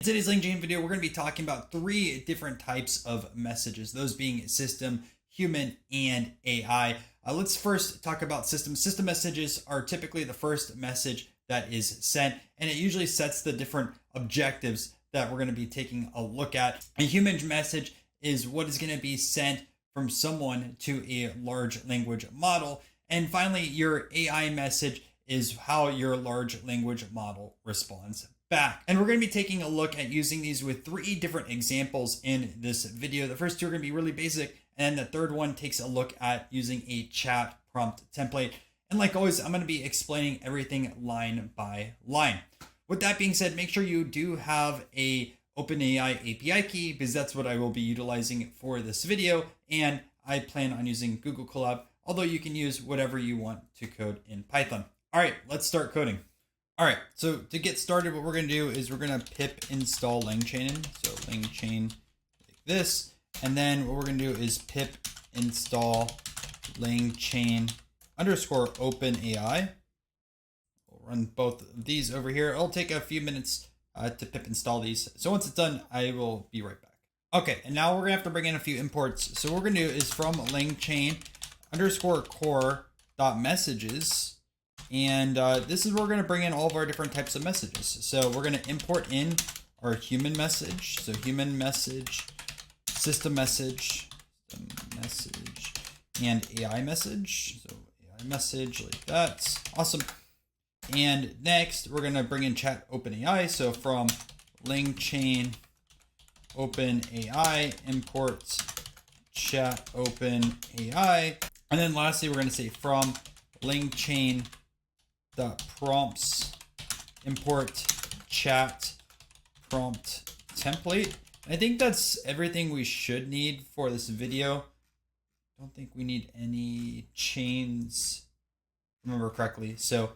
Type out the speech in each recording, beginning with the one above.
In today's Langchain video, we're going to be talking about three different types of messages, those being system, human, and AI. Let's first talk about system. System messages are typically the first message that is sent, and it usually sets the different objectives that we're going to be taking a look at. A human message is what is going to be sent from someone to a large language model. And finally, your AI message is how your large language model responds back. And we're going to be taking a look at using these with three different examples in this video. The first two are going to be really basic, and the third one takes a look at using a chat prompt template. And like always, I'm going to be explaining everything line by line. With that being said, make sure you do have a OpenAI API key, because that's what I will be utilizing for this video. And I plan on using Google Colab, although you can use whatever you want to code in Python. All right, let's start coding. All right, so to get started, what we're going to do is we're going to pip install Langchain. So Langchain like this. And then what we're going to do is pip install Langchain underscore OpenAI. We'll run both of these over here. It'll take a few minutes to pip install these. So once it's done, I will be right back. Okay, and now we're going to have to bring in a few imports. So what we're going to do is from Langchain underscore core dot messages. And this is where we're going to bring in all of our different types of messages. So we're going to import in our human message. So human message, system message, and AI message. So AI message like that. Awesome. And next we're going to bring in chat OpenAI. So from Langchain OpenAI import chat OpenAI. And then lastly, we're going to say from Langchain prompts import chat prompt template. I think that's everything we should need for this video. Don't think we need any chains, if I remember correctly. So,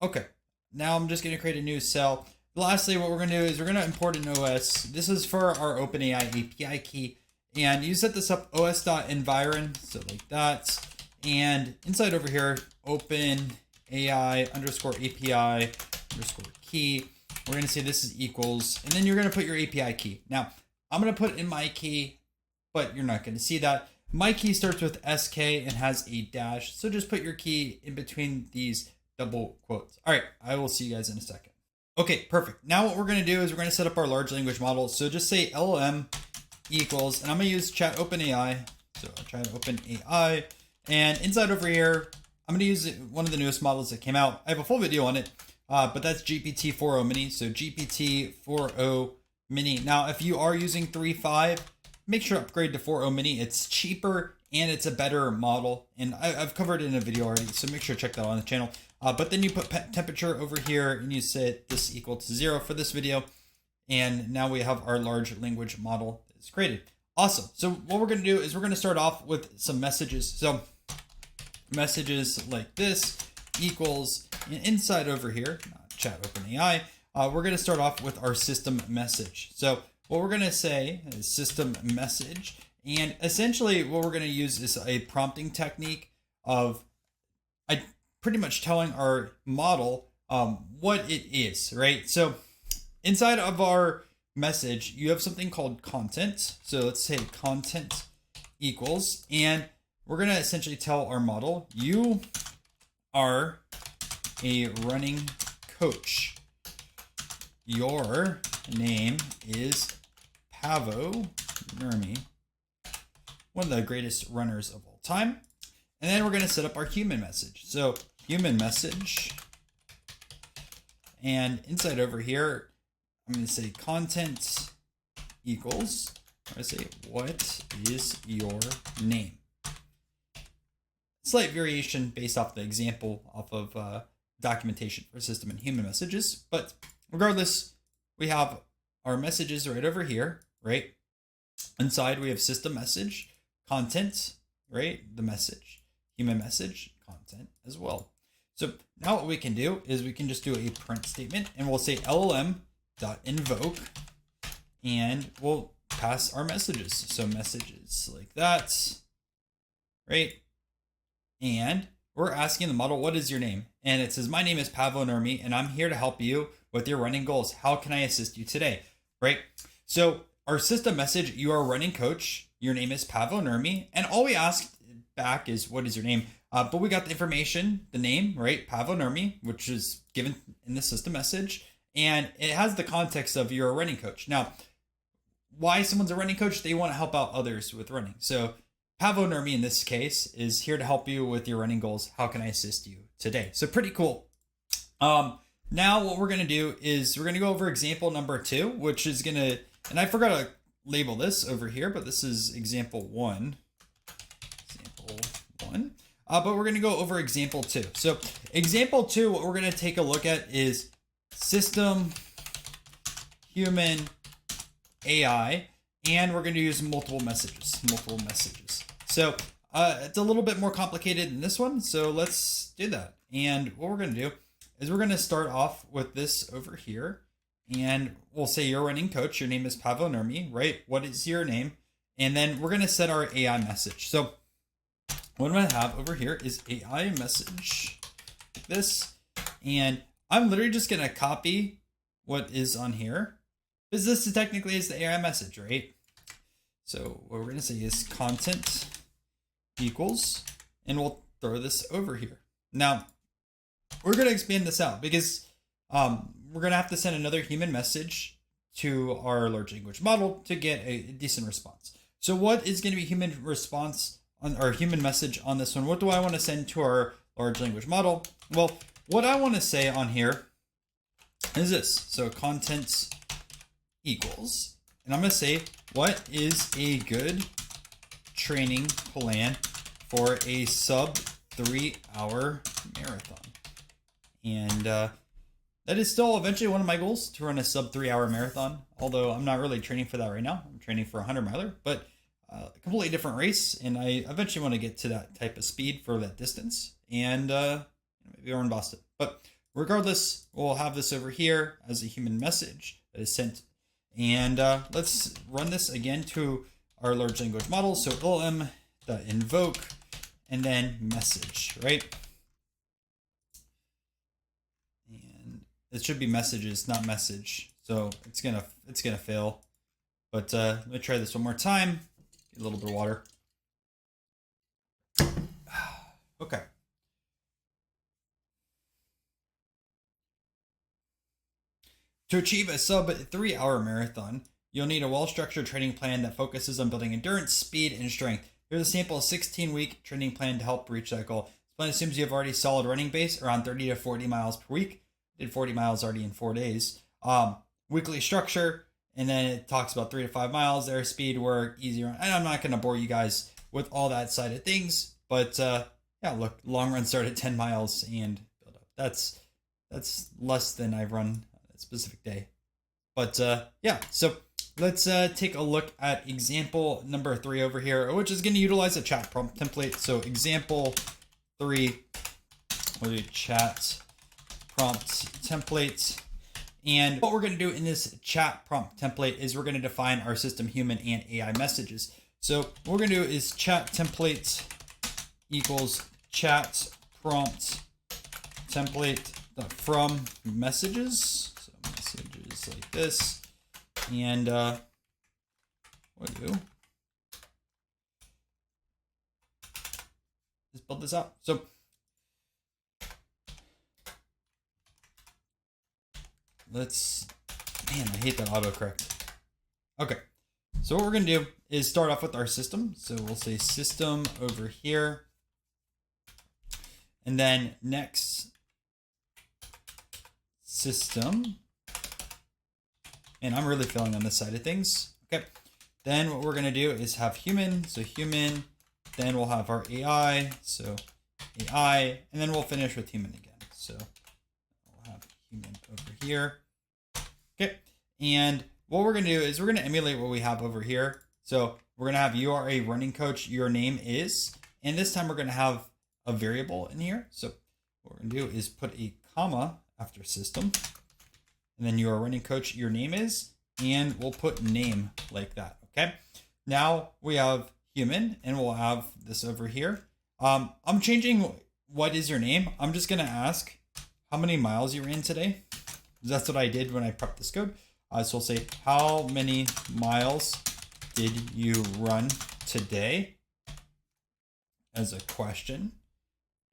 okay. Now I'm just going to create a new cell. Lastly, what we're going to do is we're going to import an OS. This is for our OpenAI API key. And you set this up os.environ, so like that. And inside over here, OpenAI underscore API underscore key. We're going to say this is equals, and then you're going to put your API key. Now, I'm going to put in my key, but you're not going to see that. My key starts with SK and has a dash. So just put your key in between these double quotes. All right, I will see you guys in a second. Okay, perfect. Now what we're going to do is we're going to set up our large language model. So just say LLM equals, and I'm going to use chat OpenAI. So chat OpenAI. And inside over here, I'm going to use one of the newest models that came out. I have a full video on it, but that's GPT-4o mini. So GPT-4o mini. Now, if you are using 3.5, make sure to upgrade to 4o mini. It's cheaper and it's a better model. And I've covered it in a video already, so make sure to check that out on the channel. But then you put temperature over here and you set this equal to 0 for this video. And now we have our large language model that's created. Awesome. So what we're going to do is we're going to start off with some messages. So messages like this equals, and inside over here, chat OpenAI, we're going to start off with our system message. So what we're going to say is system message. And essentially what we're going to use is a prompting technique of pretty much telling our model what it is, right? So inside of our message, you have something called content. So let's say content equals, and we're going to essentially tell our model, you are a running coach. Your name is Paavo Nurmi, one of the greatest runners of all time. And then we're going to set up our human message. So human message. And inside over here, I'm going to say content equals, I'm going to say, what is your name? Slight variation based off the example off of documentation for system and human messages. But regardless, we have our messages right over here, right? Inside we have system message, content, right? The message, human message, content as well. So now what we can do is we can just do a print statement, and we'll say LLM.invoke, and we'll pass our messages. So messages like that, right? And we're asking the model, what is your name? And it says, my name is Paavo Nurmi, and I'm here to help you with your running goals. How can I assist you today? right? So our system message, you are running coach. Your name is Pavel Nurmi. And all we ask back is, what is your name? But we got the information, the name, right? Pavel Nurmi, which is given in the system message. And it has the context of you're a running coach. Now, why someone's a running coach? They want to help out others with running. So Pavel Nurmi in this case is here to help you with your running goals. How can I assist you today? So pretty cool. Now what we're going to do is we're going to go over example number 2, which is going to, and I forgot to label this over here, but this is example 1. But we're going to go over example 2. So example 2, what we're going to take a look at is system, human, AI, and we're going to use multiple messages. So it's a little bit more complicated than this one. So let's do that. And what we're going to do is we're going to start off with this over here. And we'll say you're a running coach. Your name is Pavel Nurmi, right? What is your name? And then we're going to set our AI message. So what I'm going to have over here is AIMessage, like this. And I'm literally just going to copy what is on here, because this is technically is the AI message, right? So what we're going to say is content equals, and we'll throw this over here. Now, we're going to expand this out because we're going to have to send another human message to our large language model to get a decent response. So what is going to be human response on our human message on this one? What do I want to send to our large language model? Well, what I want to say on here is this. So content equals, and I'm going to say, what is a good training plan for a sub 3-hour marathon? And that is still eventually one of my goals, to run a sub 3-hour marathon. Although I'm not really training for that right now. I'm training for a 100-miler, but a completely different race. And I eventually want to get to that type of speed for that distance. And maybe we're in Boston. But regardless, we'll have this over here as a human message that is sent. And let's run this again to our large language model. So LLM.invoke and then message, right? And it should be messages, not message. So it's gonna fail. But let me try this one more time. Get a little bit of water. Okay. To achieve a sub 3-hour marathon, you'll need a well-structured training plan that focuses on building endurance, speed, and strength. Here's a sample 16-week training plan to help reach that goal. This plan assumes you have already solid running base, around 30 to 40 miles per week. Did 40 miles already in 4 days. Weekly structure, and then it talks about 3 to 5 miles there, speed, work, easy run. And I'm not going to bore you guys with all that side of things, but yeah, look, long run start at 10 miles and build up. That's less than I've run specific day. But yeah, so let's take a look at example number 3 over here, which is going to utilize a chat prompt template. So example 3, we'll do chat prompt template. And what we're going to do in this chat prompt template is we're going to define our system, human, and AI messages. So what we're going to do is chat template equals chat prompt template from messages. Messages like this, and what do just build this out. So let's, man, I hate that autocorrect. Okay, so what we're gonna do is start off with our system. So we'll say system over here, and then next system. And I'm really feeling on this side of things. Okay. Then what we're going to do is have human. So human, then we'll have our AI. So AI, and then we'll finish with human again. So we'll have human over here. Okay. And what we're going to do is we're going to emulate what we have over here. So we're going to have, you are a running coach, your name is, and this time we're going to have a variable in here. So what we're going to do is put a comma after system. And then you are running coach, your name is, and we'll put name like that. Okay. Now we have human, and we'll have this over here. I'm changing what is your name. I'm just going to ask how many miles you ran today. That's what I did when I prepped this code. So we'll say, how many miles did you run today? As a question.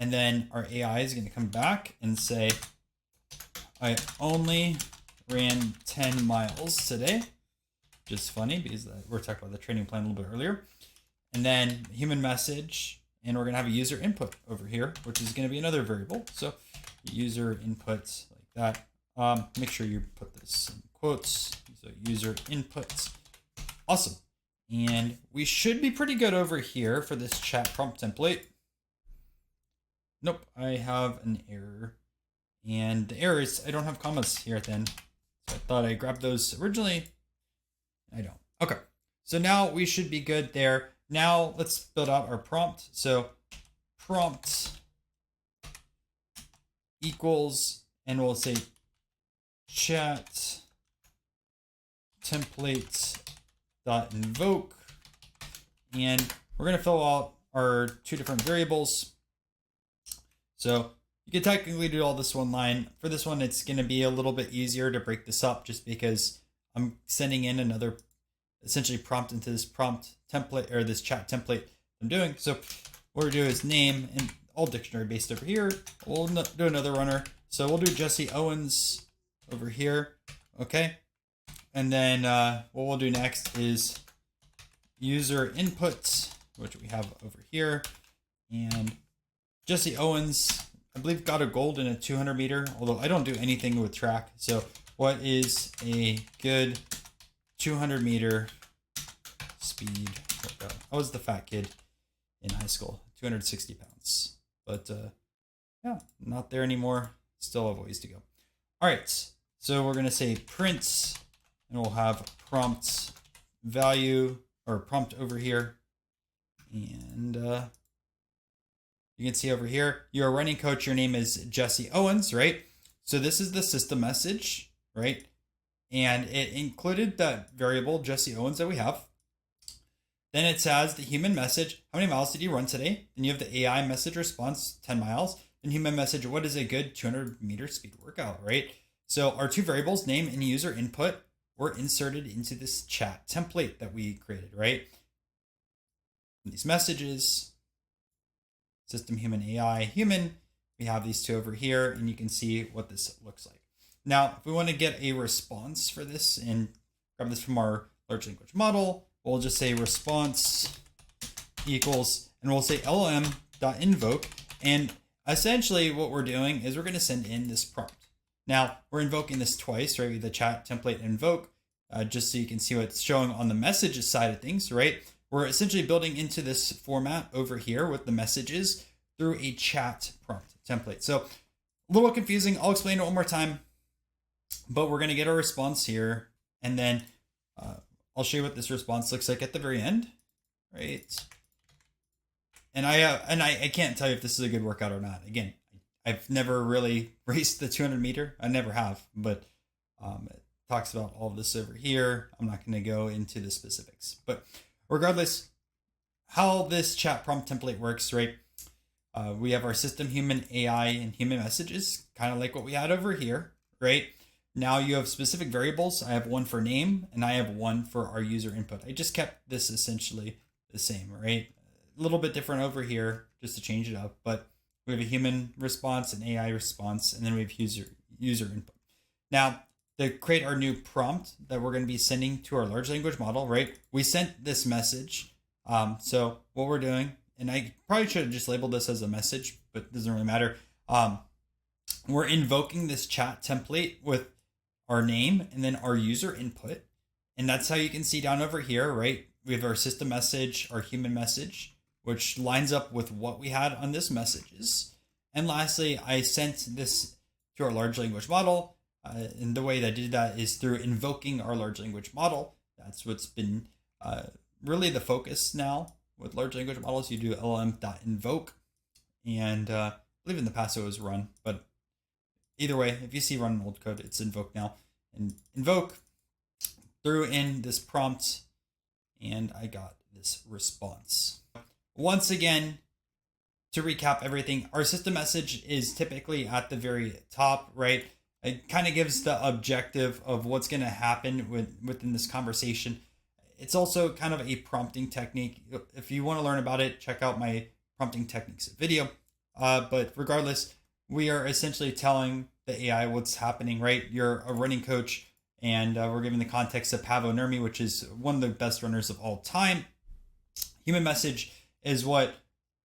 And then our AI is going to come back and say, I only ran 10 miles today. Which is funny because we're talking about the training plan a little bit earlier. And then HumanMessage, and we're going to have a user input over here, which is going to be another variable. So user input like that. Make sure you put this in quotes. So user input. Awesome. And we should be pretty good over here for this chat prompt template. Nope, I have an error. And the error is I don't have commas here at the end. So I thought I grabbed those originally. I don't. Okay. So now we should be good there. Now let's build out our prompt. So prompt equals, and we'll say chat template dot invoke, and we're going to fill out our two different variables. So you can technically do all this one line. For this one, it's going to be a little bit easier to break this up just because I'm sending in another essentially prompt into this prompt template or this chat template I'm doing. So what we'll do is name, and all dictionary based over here. We'll do another runner. So we'll do Jesse Owens over here. Okay. And then what we'll do next is user input, which we have over here. And Jesse Owens, I believe, got a gold in a 200 meter, although I don't do anything with track. So what is a good 200 meter speed? I was the fat kid in high school, 260 pounds. But yeah, not there anymore. Still have ways to go. All right, so we're going to say print, and we'll have prompt value or prompt over here. And you can see over here, you're a running coach. Your name is Jesse Owens, right? So this is the system message, right? And it included that variable Jesse Owens that we have. Then it says the human message, how many miles did you run today? Then you have the AI message response, 10 miles. Then human message, what is a good 200 meter speed workout, right? So our two variables, name and user input, were inserted into this chat template that we created, right? And these messages, system, human, AI, human, we have these two over here, and you can see what this looks like. Now, if we want to get a response for this and grab this from our large language model, we'll just say response equals, and we'll say LLM.invoke. And essentially what we're doing is we're going to send in this prompt. Now, we're invoking this twice, right? With the chat template invoke, just so you can see what's showing on the messages side of things, right? We're essentially building into this format over here with the messages through a chat prompt template. So a little confusing. I'll explain it one more time, but we're going to get our response here. And then I'll show you what this response looks like at the very end, right? And I can't tell you if this is a good workout or not. Again, I've never really raced the 200 meter. I never have, but it talks about all of this over here. I'm not going to go into the specifics, but regardless, how this chat prompt template works, right? We have our system, human, AI, and human messages, kind of like what we had over here, right? Now you have specific variables. I have one for name, and I have one for our user input. I just kept this essentially the same, right? A little bit different over here just to change it up, but we have a human response, an AI response, and then we have user input. Now, to create our new prompt that we're going to be sending to our large language model, right? We sent this message. So what we're doing, and I probably should have just labeled this as a message, but it doesn't really matter. We're invoking this chat template with our name and then our user input. And that's how you can see down over here, right? We have our system message, our human message, which lines up with what we had on this messages. And lastly, I sent this to our large language model. And the way that I did that is through invoking our large language model. That's what's been really the focus now with large language models. You do LLM.invoke. And I believe in the past it was run, but either way, if you see run in old code, it's invoke now. And invoke, threw in this prompt, and I got this response. Once again, to recap everything, our system message is typically at the very top, right? It kind of gives the objective of what's going to happen within this conversation. It's also kind of a prompting technique. If you want to learn about it, check out my prompting techniques video. But regardless, we are essentially telling the AI what's happening, right? You're a running coach, and we're giving the context of Paavo Nurmi, which is one of the best runners of all time. HumanMessage is what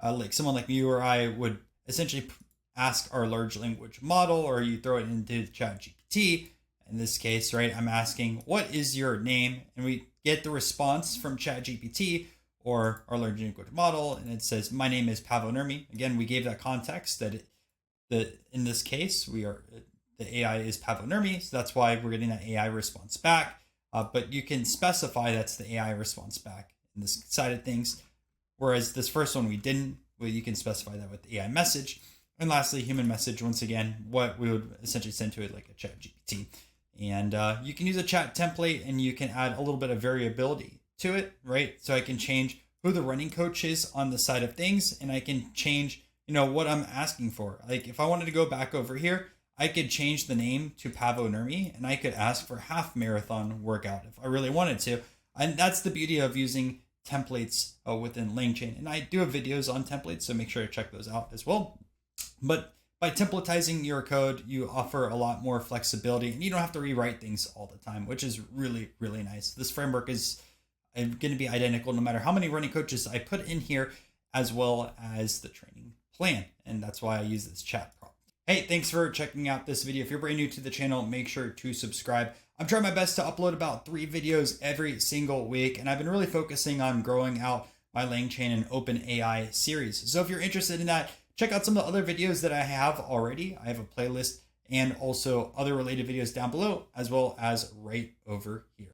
like someone like you or I would essentially ask our large language model, or you throw it into ChatGPT. In this case, right, I'm asking, what is your name? And we get the response from ChatGPT or our large language model, and it says, my name is Paavo Nurmi. Again, we gave that context that in this case, the AI is Paavo Nurmi, so that's why we're getting that AI response back. But you can specify that's the AI response back in this side of things, whereas this first one we didn't. Well, you can specify that with the AIMessage. And lastly, HumanMessage, once again, what we would essentially send to it like a ChatGPT. And you can use a chat template, and you can add a little bit of variability to it, right? So I can change who the running coach is on the side of things, and I can change, what I'm asking for. Like if I wanted to go back over here, I could change the name to Paavo Nurmi, and I could ask for half marathon workout if I really wanted to. And that's the beauty of using templates within Langchain. And I do have videos on templates, so make sure to check those out as well. But by templatizing your code, you offer a lot more flexibility, and you don't have to rewrite things all the time, which is really, really nice. This framework is going to be identical no matter how many running coaches I put in here, as well as the training plan. And that's why I use this chat prompt. Hey, thanks for checking out this video. If you're brand new to the channel, make sure to subscribe. I'm trying my best to upload about 3 videos every single week, and I've been really focusing on growing out my Langchain and OpenAI series. So if you're interested in that, check out some of the other videos that I have already. I have a playlist and also other related videos down below, as well as right over here.